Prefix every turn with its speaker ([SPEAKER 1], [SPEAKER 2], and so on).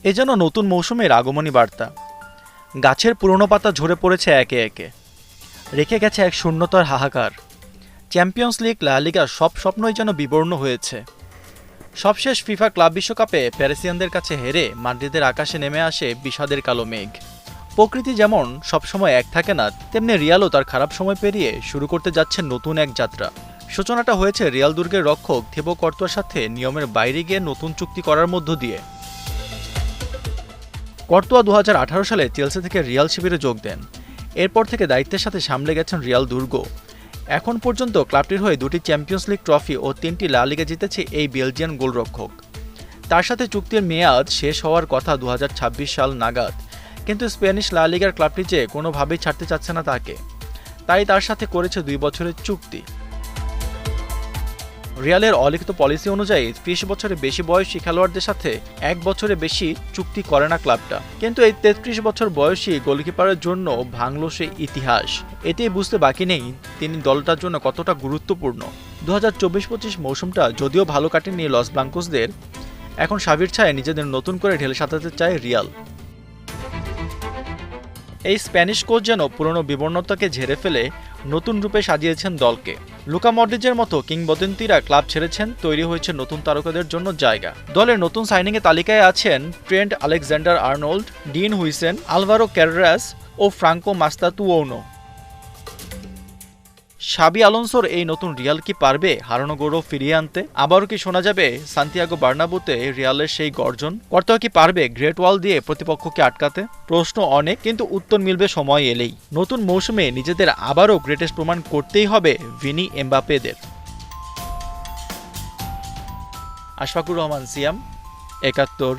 [SPEAKER 1] এ যেন নতুন মৌসুমের আগমনী বার্তা। গাছের পুরনো পাতা ঝরে পড়েছে একে একে, রেখে গেছে এক শূন্যতার হাহাকার। চ্যাম্পিয়ন্স লিগ, লা লিগা সব স্বপ্নই যেন বিবর্ণ হয়েছে। সবশেষ ফিফা ক্লাব বিশ্বকাপে প্যারিসিয়ানদের কাছে হেরে মাদ্রিদের আকাশে নেমে আসে বিষাদের কালো মেঘ। প্রকৃতি যেমন সবসময় এক থাকে না, তেমনি রিয়ালও তার খারাপ সময় পেরিয়ে শুরু করতে যাচ্ছে নতুন এক যাত্রা। সূচনাটা হয়েছে রিয়াল দুর্গের রক্ষক থিবো কর্তোয়ার সাথে নিয়মের বাইরে গিয়ে নতুন চুক্তি করার মধ্য দিয়ে। কর্তোয়া 2018 সালে চেলসি থেকে রিয়াল শিবিরে যোগ দেন। এরপর থেকে দায়িত্বের সাথে সামলে গেছেন রিয়াল দুর্গ। এখন পর্যন্ত ক্লাবটির হয়ে 2টি চ্যাম্পিয়ন্স লিগ ট্রফি ও 3টি লা লিগা জিতেছে এই বেলজিয়ান গোলরক্ষক। তার সাথে চুক্তির মেয়াদ শেষ হওয়ার কথা 2026 সাল নাগাদ, কিন্তু স্প্যানিশ লা লিগার ক্লাবটি যে কোনোভাবেই ছাড়তে চাচ্ছে না তাকে, তাই তার সাথে করেছে 2 বছরের চুক্তি। রিয়ালের অলিখিত পলিসি অনুযায়ী 30 বছরের বেশি বয়সী খেলোয়াড়দের সাথে 1 বছরের বেশি চুক্তি করে না ক্লাবটা, কিন্তু এই 33 বছর বয়সী গোলকিপারের জন্য ভাঙল সে ইতিহাস। এতেই বুঝতে বাকি নেই তিনি দলটার জন্য কতটা গুরুত্বপূর্ণ। 2024-25 মৌসুমটা যদিও ভালো কাটেনি লস ব্লাঙ্কোসদের, এখন সাবির ছায়ে নিজেদের নতুন করে ঢেলে সাজাতে চায় রিয়াল। এই স্প্যানিশ কোচ যেন পুরনো বিবর্ণতাকে ঝেড়ে ফেলে নতুন রূপে সাজিয়েছেন দলকে। লুকা মডরিচের মতো কিংবদন্তিরা ক্লাব ছেড়েছেন, তৈরি হয়েছে নতুন তারকাদের জন্য জায়গা। দলের নতুন সাইনিংয়ের তালিকায় আছেন Trent Alexander Arnold, Dean Huijsen, Alvaro Carreras ও ফ্রাঙ্কো মাস্তাতুওনো। শাবি আলোনসোর এই নতুন রিয়াল কি পারবে হারানো গৌরব ফিরিয়ে আনতে? আবারও কি শোনা যাবে সান্তিয়াগো বার্নাব্যুতে রিয়ালের সেই গর্জন? কর্তোয়া কি পারবে গ্রেট ওয়াল দিয়ে প্রতিপক্ষকে আটকাতে? প্রশ্ন অনেক, কিন্তু উত্তর মিলবে সময় এলেই। নতুন মৌসুমে নিজেদের আবারও গ্রেটেস্ট প্রমাণ করতেই হবে ভিনি এমবাপ্পেদের। আশফাকুর রহমান, সিয়াম, ৭১।